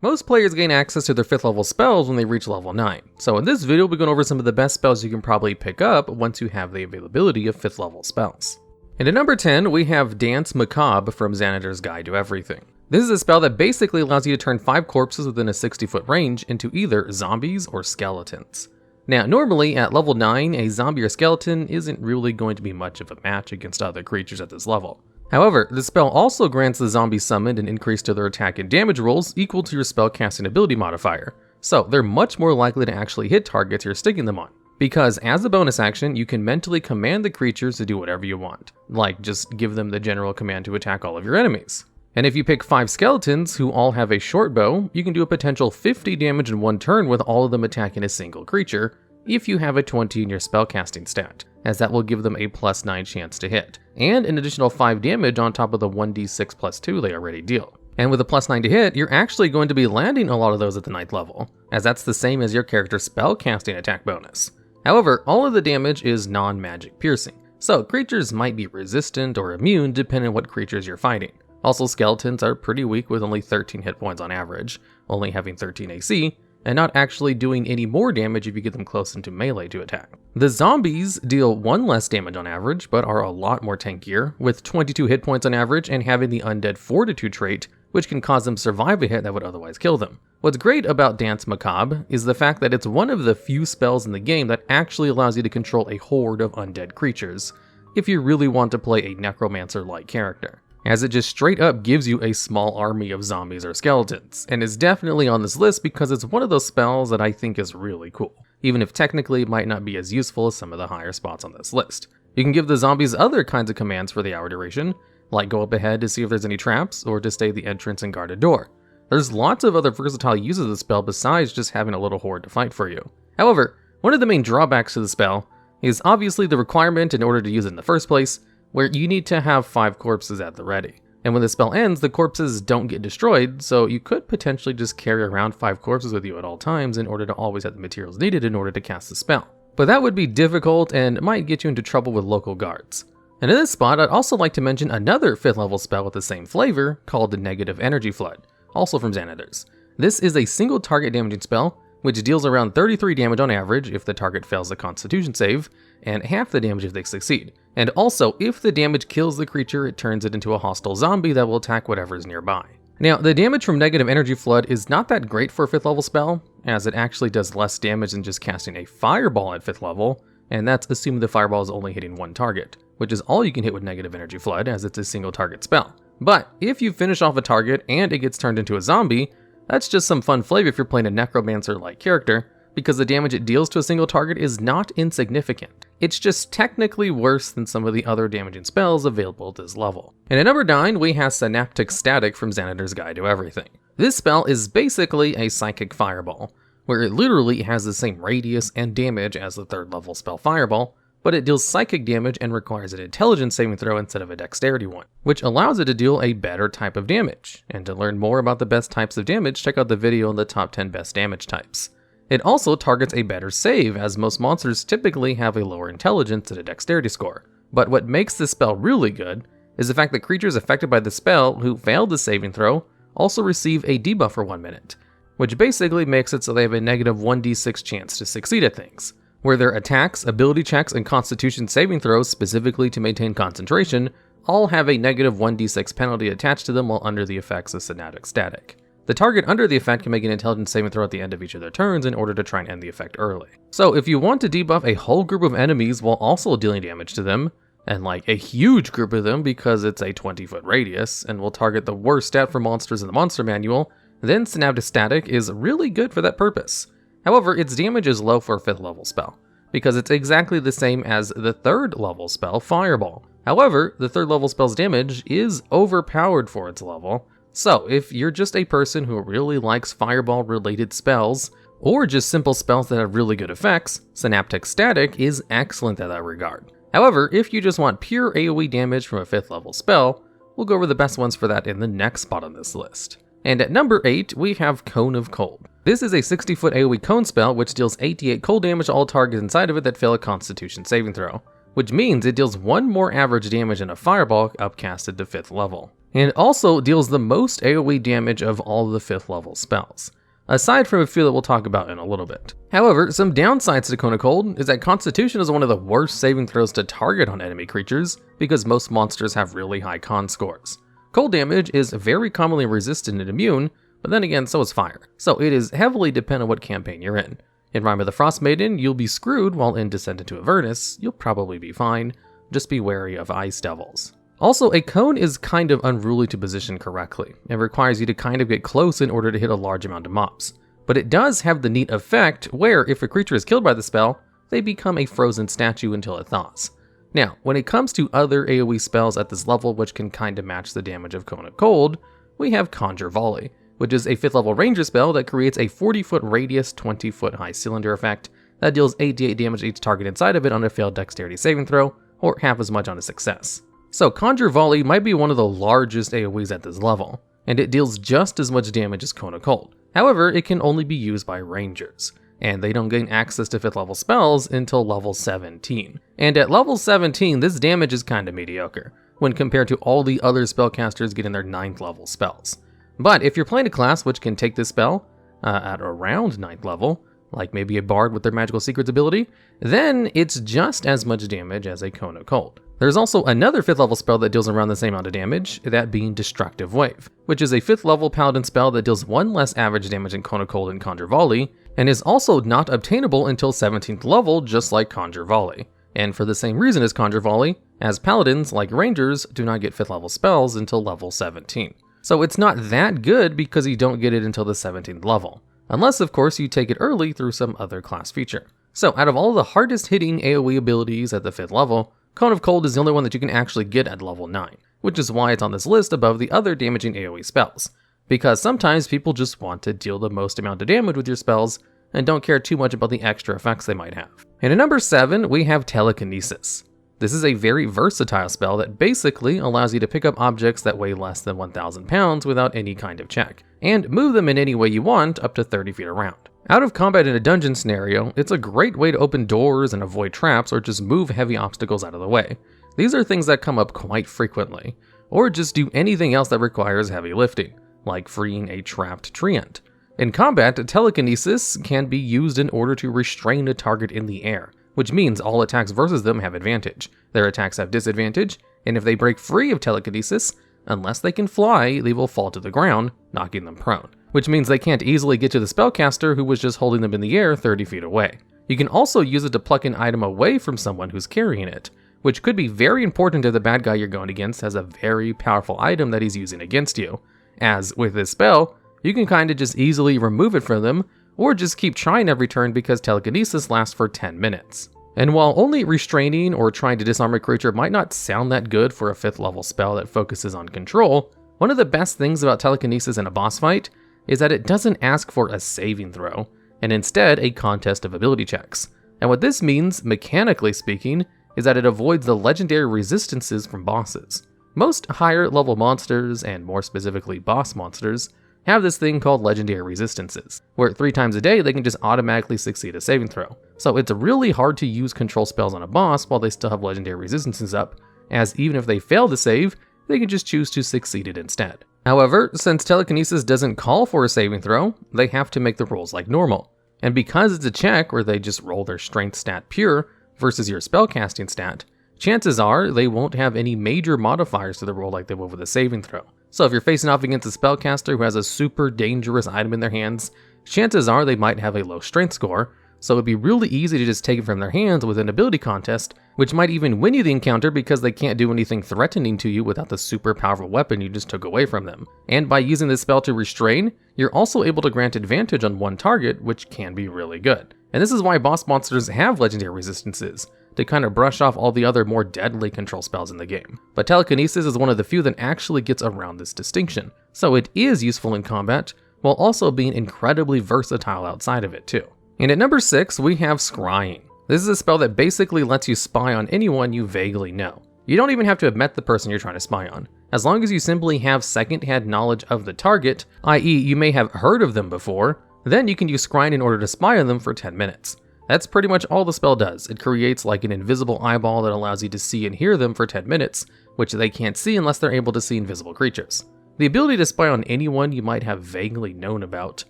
Most players gain access to their 5th level spells when they reach level 9, so in this video we're going over some of the best spells you can probably pick up once you have the availability of 5th level spells. And at number 10, we have Dance Macabre from Xanader's Guide to Everything. This is a spell that basically allows you to turn 5 corpses within a 60-foot range into either zombies or skeletons. Now, normally at level 9, a zombie or skeleton isn't really going to be much of a match against other creatures at this level. However, the spell also grants the zombie summoned an increase to their attack and damage rolls equal to your spell casting ability modifier, so they're much more likely to actually hit targets you're sticking them on. Because as a bonus action, you can mentally command the creatures to do whatever you want, like just give them the general command to attack all of your enemies. And if you pick 5 skeletons who all have a short bow, you can do a potential 50 damage in one turn with all of them attacking a single creature, if you have a 20 in your spellcasting stat, as that will give them a +9 chance to hit, and an additional 5 damage on top of the 1d6 plus 2 they already deal. And with a +9 to hit, you're actually going to be landing a lot of those at the 9th level, as that's the same as your character's spellcasting attack bonus. However, all of the damage is non-magic piercing, so creatures might be resistant or immune depending on what creatures you're fighting. Also, skeletons are pretty weak with only 13 hit points on average, only having 13 AC, and not actually doing any more damage if you get them close into melee to attack. The zombies deal 1 less damage on average, but are a lot more tankier, with 22 hit points on average and having the Undead Fortitude trait, which can cause them survive a hit that would otherwise kill them. What's great about Dance Macabre is the fact that it's one of the few spells in the game that actually allows you to control a horde of undead creatures, if you really want to play a necromancer-like character, as it just straight up gives you a small army of zombies or skeletons, and is definitely on this list because it's one of those spells that I think is really cool, even if technically it might not be as useful as some of the higher spots on this list. You can give the zombies other kinds of commands for the hour duration, like go up ahead to see if there's any traps, or to stay at the entrance and guard a door. There's lots of other versatile uses of the spell besides just having a little horde to fight for you. However, one of the main drawbacks to the spell is obviously the requirement in order to use it in the first place, where you need to have 5 corpses at the ready. And when the spell ends, the corpses don't get destroyed, so you could potentially just carry around 5 corpses with you at all times in order to always have the materials needed in order to cast the spell. But that would be difficult and might get you into trouble with local guards. And in this spot, I'd also like to mention another 5th level spell with the same flavor, called the Negative Energy Flood, also from Xanader's. This is a single target damaging spell, which deals around 33 damage on average if the target fails a Constitution save, and half the damage if they succeed. And also, if the damage kills the creature, it turns it into a hostile zombie that will attack whatever is nearby. Now, the damage from Negative Energy Flood is not that great for a 5th level spell, as it actually does less damage than just casting a fireball at 5th level, and that's assuming the fireball is only hitting one target, which is all you can hit with Negative Energy Flood, as it's a single target spell. But if you finish off a target and it gets turned into a zombie, that's just some fun flavor if you're playing a necromancer-like character, because the damage it deals to a single target is not insignificant. It's just technically worse than some of the other damaging spells available at this level. And at number 9, we have Synaptic Static from Xanader's Guide to Everything. This spell is basically a psychic fireball, where it literally has the same radius and damage as the 3rd level spell Fireball, but it deals psychic damage and requires an intelligence saving throw instead of a dexterity one, which allows it to deal a better type of damage. And to learn more about the best types of damage, check out the video on the top 10 best damage types. It also targets a better save, as most monsters typically have a lower intelligence and a dexterity score. But what makes this spell really good is the fact that creatures affected by the spell who failed the saving throw also receive a debuff for 1 minute, which basically makes it so they have a negative 1d6 chance to succeed at things, where their attacks, ability checks, and constitution saving throws specifically to maintain concentration all have a negative 1d6 penalty attached to them while under the effects of Synaptic Static. The target under the effect can make an intelligence saving throw at the end of each of their turns in order to try and end the effect early. So if you want to debuff a whole group of enemies while also dealing damage to them, and like a huge group of them because it's a 20-foot radius and will target the worst stat for monsters in the monster manual, then Synaptic Static is really good for that purpose. However, its damage is low for a 5th level spell, because it's exactly the same as the 3rd level spell Fireball. However, the 3rd level spell's damage is overpowered for its level, so if you're just a person who really likes Fireball related spells, or just simple spells that have really good effects, Synaptic Static is excellent in that regard. However, if you just want pure AoE damage from a 5th level spell, we'll go over the best ones for that in the next spot on this list. And at number 8, we have Cone of Cold. This is a 60-foot AoE cone spell which deals 88 cold damage to all targets inside of it that fail a Constitution saving throw, which means it deals 1 more average damage than a fireball upcasted to 5th level. and also deals the most AoE damage of all the 5th level spells, aside from a few that we'll talk about in a little bit. However, some downsides to Cone of Cold is that Constitution is one of the worst saving throws to target on enemy creatures because most monsters have really high con scores. Cold damage is very commonly resistant and immune, but then again, so is fire, so it is heavily dependent on what campaign you're in. In Rime of the Frost Maiden, you'll be screwed, while in Descent into Avernus, you'll probably be fine. Just be wary of Ice Devils. Also, a cone is kind of unruly to position correctly. It requires you to kind of get close in order to hit a large amount of mobs. But it does have the neat effect where if a creature is killed by the spell, they become a frozen statue until it thaws. Now, when it comes to other AoE spells at this level which can kind of match the damage of Cone of Cold, we have Conjure Volley, which is a 5th level ranger spell that creates a 40-foot radius, 20-foot high cylinder effect that deals 8d8 damage to each target inside of it on a failed dexterity saving throw, or half as much on a success. So Conjure Volley might be one of the largest AoEs at this level, and it deals just as much damage as Cone of Cold. However, it can only be used by rangers, and they don't gain access to 5th level spells until level 17. And at level 17, this damage is kinda mediocre, when compared to all the other spellcasters getting their 9th level spells. But if you're playing a class which can take this spell at around 9th level, like maybe a bard with their magical secrets ability, then it's just as much damage as a Cone of Cold. There's also another 5th level spell that deals around the same amount of damage, that being Destructive Wave, which is a 5th level paladin spell that deals 1 less average damage than Cone of Cold and Conjure Volley, and is also not obtainable until 17th level, just like Conjure Volley. And for the same reason as Conjure Volley, as paladins, like rangers, do not get 5th level spells until level 17. So it's not that good because you don't get it until the 17th level. Unless, of course, you take it early through some other class feature. So out of all the hardest hitting AoE abilities at the 5th level, Cone of Cold is the only one that you can actually get at level 9, which is why it's on this list above the other damaging AoE spells. Because sometimes people just want to deal the most amount of damage with your spells and don't care too much about the extra effects they might have. And at number 7, we have Telekinesis. This is a very versatile spell that basically allows you to pick up objects that weigh less than 1,000 pounds without any kind of check, and move them in any way you want up to 30 feet around. Out of combat in a dungeon scenario, it's a great way to open doors and avoid traps or just move heavy obstacles out of the way. These are things that come up quite frequently, or just do anything else that requires heavy lifting, like freeing a trapped treant. In combat, Telekinesis can be used in order to restrain a target in the air, which means all attacks versus them have advantage. Their attacks have disadvantage, and if they break free of Telekinesis, unless they can fly, they will fall to the ground, knocking them prone, which means they can't easily get to the spellcaster who was just holding them in the air 30 feet away. You can also use it to pluck an item away from someone who's carrying it, which could be very important if the bad guy you're going against has a very powerful item that he's using against you, as with this spell, you can kinda just easily remove it from them, or just keep trying every turn because Telekinesis lasts for 10 minutes. And while only restraining or trying to disarm a creature might not sound that good for a 5th level spell that focuses on control, one of the best things about Telekinesis in a boss fight is that it doesn't ask for a saving throw, and instead a contest of ability checks. And what this means, mechanically speaking, is that it avoids the legendary resistances from bosses. Most higher level monsters, and more specifically boss monsters, have this thing called legendary resistances, where 3 times a day they can just automatically succeed a saving throw. So it's really hard to use control spells on a boss while they still have legendary resistances up, as even if they fail to save, they can just choose to succeed it instead. However, since Telekinesis doesn't call for a saving throw, they have to make the rolls like normal. And because it's a check where they just roll their strength stat pure versus your spellcasting stat, chances are they won't have any major modifiers to the roll like they would with a saving throw. So if you're facing off against a spellcaster who has a super dangerous item in their hands, chances are they might have a low strength score, so it'd be really easy to just take it from their hands with an ability contest, which might even win you the encounter because they can't do anything threatening to you without the super powerful weapon you just took away from them. And by using this spell to restrain, you're also able to grant advantage on one target, which can be really good. And this is why boss monsters have legendary resistances, to kind of brush off all the other more deadly control spells in the game. But Telekinesis is one of the few that actually gets around this distinction, so it is useful in combat, while also being incredibly versatile outside of it too. And at number 6, we have Scrying. This is a spell that basically lets you spy on anyone you vaguely know. You don't even have to have met the person you're trying to spy on. As long as you simply have second-hand knowledge of the target, i.e. you may have heard of them before, then you can use Scrying in order to spy on them for 10 minutes. That's pretty much all the spell does. It creates like an invisible eyeball that allows you to see and hear them for 10 minutes, which they can't see unless they're able to see invisible creatures. The ability to spy on anyone you might have vaguely known about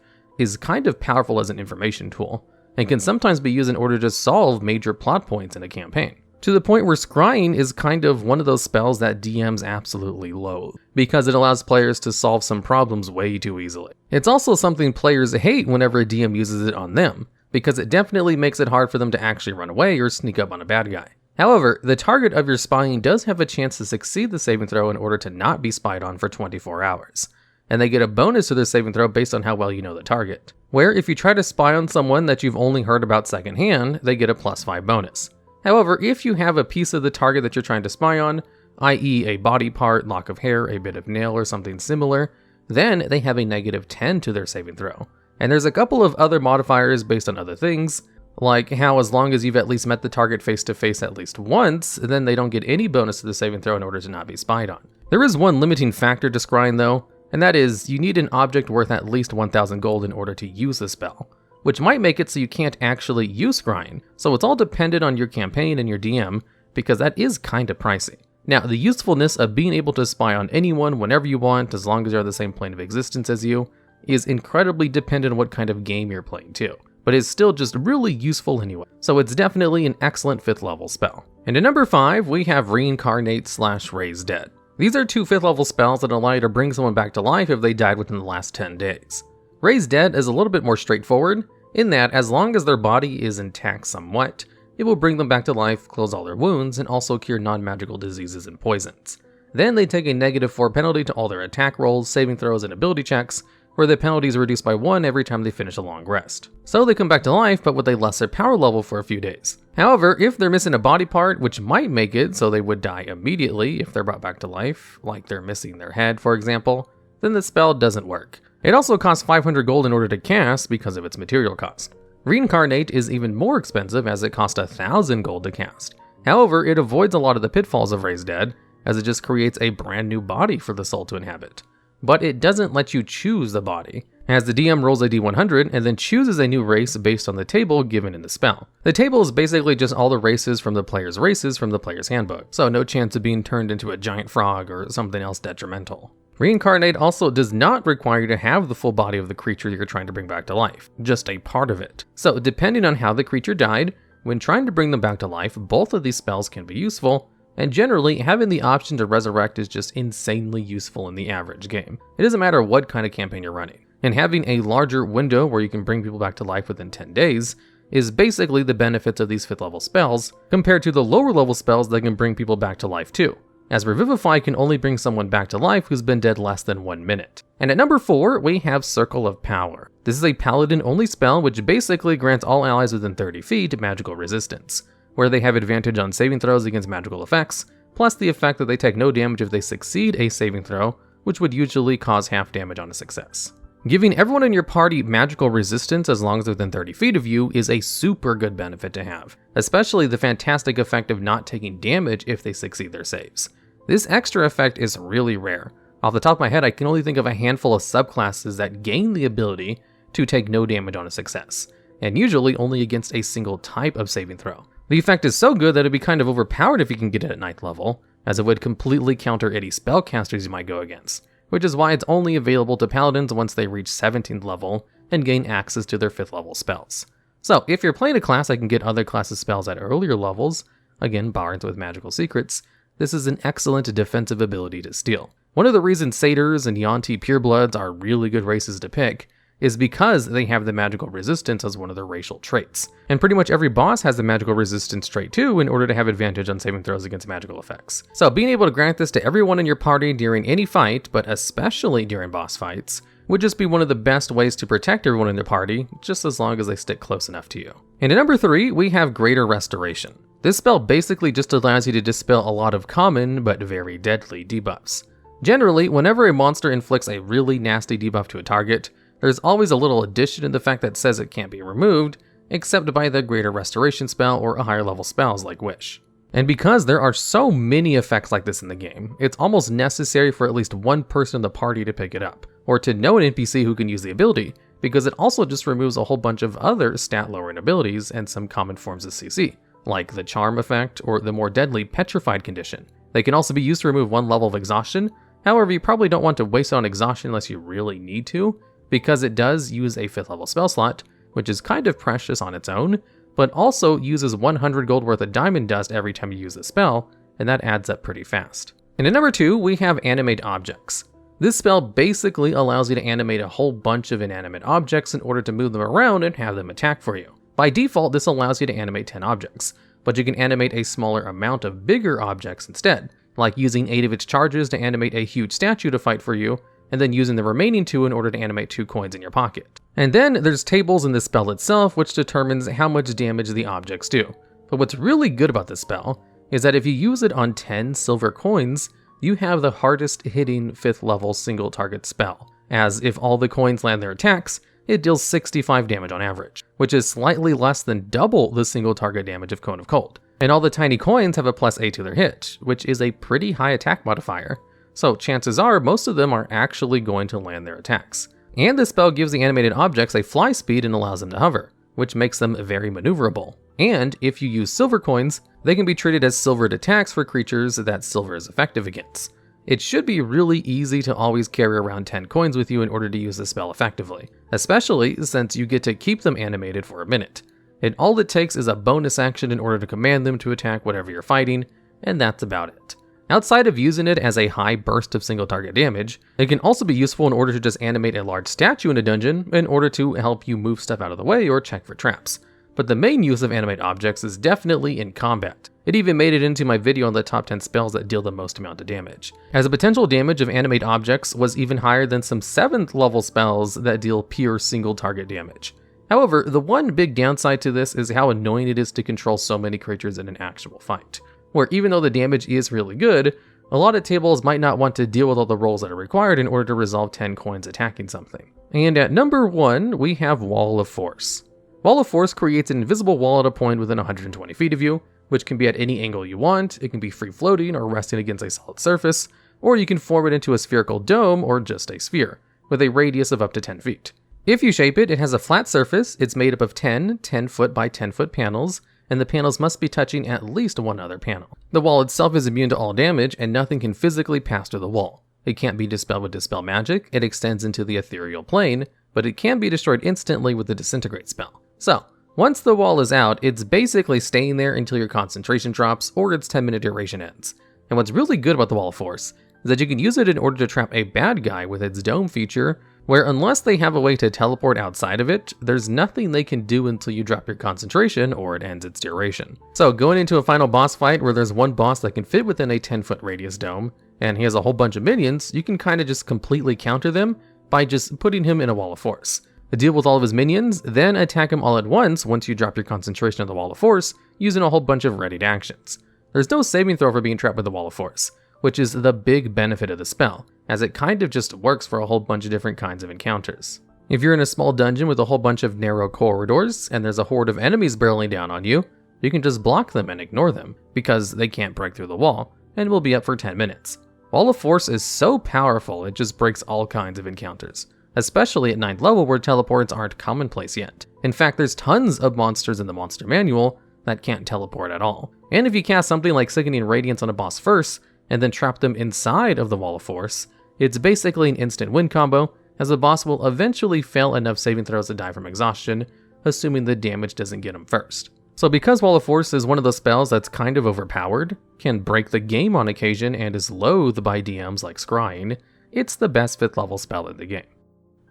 is kind of powerful as an information tool, and can sometimes be used in order to solve major plot points in a campaign. To the point where Scrying is kind of one of those spells that DMs absolutely loathe, because it allows players to solve some problems way too easily. It's also something players hate whenever a DM uses it on them, because it definitely makes it hard for them to actually run away or sneak up on a bad guy. However, the target of your spying does have a chance to succeed the saving throw in order to not be spied on for 24 hours. And they get a bonus to their saving throw based on how well you know the target. Where if you try to spy on someone that you've only heard about secondhand, they get a +5 bonus. However, if you have a piece of the target that you're trying to spy on, i.e. a body part, lock of hair, a bit of nail, or something similar, then they have a -10 to their saving throw. And there's a couple of other modifiers based on other things, like how as long as you've at least met the target face to face at least once, then they don't get any bonus to the saving throw in order to not be spied on. There is one limiting factor to Scrying though, and that is you need an object worth at least 1,000 gold in order to use the spell, which might make it so you can't actually use Scrying, so it's all dependent on your campaign and your DM, because that is kinda pricey. Now, the usefulness of being able to spy on anyone whenever you want, as long as they're on the same plane of existence as you, is incredibly dependent on what kind of game you're playing too, but is still just really useful anyway, so it's definitely an excellent 5th level spell. And at number 5, we have Reincarnate / Raise Dead. These are 2 5th level spells that allow you to bring someone back to life if they died within the last 10 days. Raise Dead is a little bit more straightforward, in that as long as their body is intact somewhat, it will bring them back to life, close all their wounds, and also cure non-magical diseases and poisons. Then they take a -4 penalty to all their attack rolls, saving throws, and ability checks, where the penalty is reduced by 1 every time they finish a long rest. So they come back to life, but with a lesser power level for a few days. However, if they're missing a body part, which might make it so they would die immediately if they're brought back to life, like they're missing their head for example, then the spell doesn't work. It also costs 500 gold in order to cast because of its material cost. Reincarnate is even more expensive as it costs 1,000 gold to cast. However, it avoids a lot of the pitfalls of Raise Dead, as it just creates a brand new body for the soul to inhabit. But it doesn't let you choose the body, as the DM rolls a d100 and then chooses a new race based on the table given in the spell. The table is basically just all the races from the player's handbook, so no chance of being turned into a giant frog or something else detrimental. Reincarnate also does not require you to have the full body of the creature you're trying to bring back to life, just a part of it. So depending on how the creature died, when trying to bring them back to life, both of these spells can be useful, and generally, having the option to resurrect is just insanely useful in the average game. It doesn't matter what kind of campaign you're running, and having a larger window where you can bring people back to life within 10 days is basically the benefits of these 5th level spells compared to the lower level spells that can bring people back to life too, as Revivify can only bring someone back to life who's been dead less than 1 minute. And at number 4, we have Circle of Power. This is a paladin only spell which basically grants all allies within 30 feet magical resistance, where they have advantage on saving throws against magical effects, plus the effect that they take no damage if they succeed a saving throw, which would usually cause half damage on a success. Giving everyone in your party magical resistance as long as they're within 30 feet of you is a super good benefit to have, especially the fantastic effect of not taking damage if they succeed their saves. This extra effect is really rare. Off the top of my head, I can only think of a handful of subclasses that gain the ability to take no damage on a success, and usually only against a single type of saving throw. The effect is so good that it'd be kind of overpowered if you can get it at 9th level, as it would completely counter any spellcasters you might go against, which is why it's only available to paladins once they reach 17th level and gain access to their 5th level spells. So if you're playing a class that can get other classes' spells at earlier levels, again bards with magical secrets, this is an excellent defensive ability to steal. One of the reasons Satyrs and Yuan-Ti Purebloods are really good races to pick is because they have the magical resistance as one of their racial traits. And pretty much every boss has the magical resistance trait too in order to have advantage on saving throws against magical effects. So being able to grant this to everyone in your party during any fight, but especially during boss fights, would just be one of the best ways to protect everyone in the party, just as long as they stick close enough to you. And at number 3, we have Greater Restoration. This spell basically just allows you to dispel a lot of common, but very deadly debuffs. Generally, whenever a monster inflicts a really nasty debuff to a target, there's always a little addition in the fact that says it can't be removed, except by the Greater Restoration spell or a higher level spells like Wish. And because there are so many effects like this in the game, it's almost necessary for at least one person in the party to pick it up, or to know an NPC who can use the ability, because it also just removes a whole bunch of other stat lowering abilities and some common forms of CC, like the Charm effect or the more deadly Petrified condition. They can also be used to remove 1 level of exhaustion. However, you probably don't want to waste it on exhaustion unless you really need to, because it does use a 5th level spell slot, which is kind of precious on its own, but also uses 100 gold worth of diamond dust every time you use the spell, and that adds up pretty fast. And at number 2, we have Animate Objects. This spell basically allows you to animate a whole bunch of inanimate objects in order to move them around and have them attack for you. By default, this allows you to animate 10 objects, but you can animate a smaller amount of bigger objects instead, like using 8 of its charges to animate a huge statue to fight for you, and then using the remaining 2 in order to animate 2 coins in your pocket. And then there's tables in the spell itself, which determines how much damage the objects do. But what's really good about this spell is that if you use it on 10 silver coins, you have the hardest hitting 5th level single target spell, as if all the coins land their attacks, it deals 65 damage on average, which is slightly less than double the single target damage of Cone of Cold. And all the tiny coins have a +8 to their hit, which is a pretty high attack modifier, so chances are most of them are actually going to land their attacks. And this spell gives the animated objects a fly speed and allows them to hover, which makes them very maneuverable. And if you use silver coins, they can be treated as silvered attacks for creatures that silver is effective against. It should be really easy to always carry around 10 coins with you in order to use the spell effectively, especially since you get to keep them animated for a minute. And all it takes is a bonus action in order to command them to attack whatever you're fighting, and that's about it. Outside of using it as a high burst of single target damage, it can also be useful in order to just animate a large statue in a dungeon in order to help you move stuff out of the way or check for traps. But the main use of Animate Objects is definitely in combat. It even made it into my video on the top 10 spells that deal the most amount of damage, as the potential damage of Animate Objects was even higher than some 7th level spells that deal pure single target damage. However, the one big downside to this is how annoying it is to control so many creatures in an actual fight, where even though the damage is really good, a lot of tables might not want to deal with all the rolls that are required in order to resolve 10 coins attacking something. And at number 1, we have Wall of Force. Wall of Force creates an invisible wall at a point within 120 feet of you, which can be at any angle you want. It can be free floating or resting against a solid surface, or you can form it into a spherical dome or just a sphere, with a radius of up to 10 feet. If you shape it, it has a flat surface, it's made up of 10 10-foot by 10-foot panels, and the panels must be touching at least one other panel. The wall itself is immune to all damage, and nothing can physically pass through the wall. It can't be dispelled with Dispel Magic, it extends into the ethereal plane, but it can be destroyed instantly with the Disintegrate spell. So, once the wall is out, it's basically staying there until your concentration drops or its 10-minute duration ends. And what's really good about the Wall of Force is that you can use it in order to trap a bad guy with its dome feature, where unless they have a way to teleport outside of it, there's nothing they can do until you drop your concentration or it ends its duration. So going into a final boss fight where there's one boss that can fit within a 10-foot radius dome, and he has a whole bunch of minions, you can kind of just completely counter them by just putting him in a Wall of Force. Deal with all of his minions, then attack him all at once you drop your concentration on the Wall of Force, using a whole bunch of readied actions. There's no saving throw for being trapped with the Wall of Force, which is the big benefit of the spell, as it kind of just works for a whole bunch of different kinds of encounters. If you're in a small dungeon with a whole bunch of narrow corridors, and there's a horde of enemies barreling down on you, you can just block them and ignore them, because they can't break through the wall, and will be up for 10 minutes. Wall of Force is so powerful it just breaks all kinds of encounters, especially at 9th level where teleports aren't commonplace yet. In fact, there's tons of monsters in the monster manual that can't teleport at all. And if you cast something like Sickening Radiance on a boss first, and then trap them inside of the Wall of Force, it's basically an instant win combo, as the boss will eventually fail enough saving throws to die from exhaustion, assuming the damage doesn't get him first. So because Wall of Force is one of those spells that's kind of overpowered, can break the game on occasion, and is loathed by DMs like Scrying, it's the best 5th level spell in the game.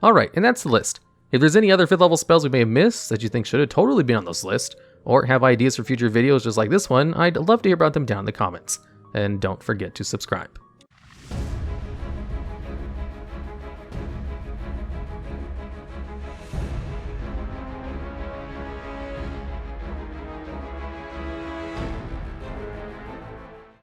Alright, and that's the list. If there's any other 5th level spells we may have missed that you think should have totally been on this list, or have ideas for future videos just like this one, I'd love to hear about them down in the comments. And don't forget to subscribe.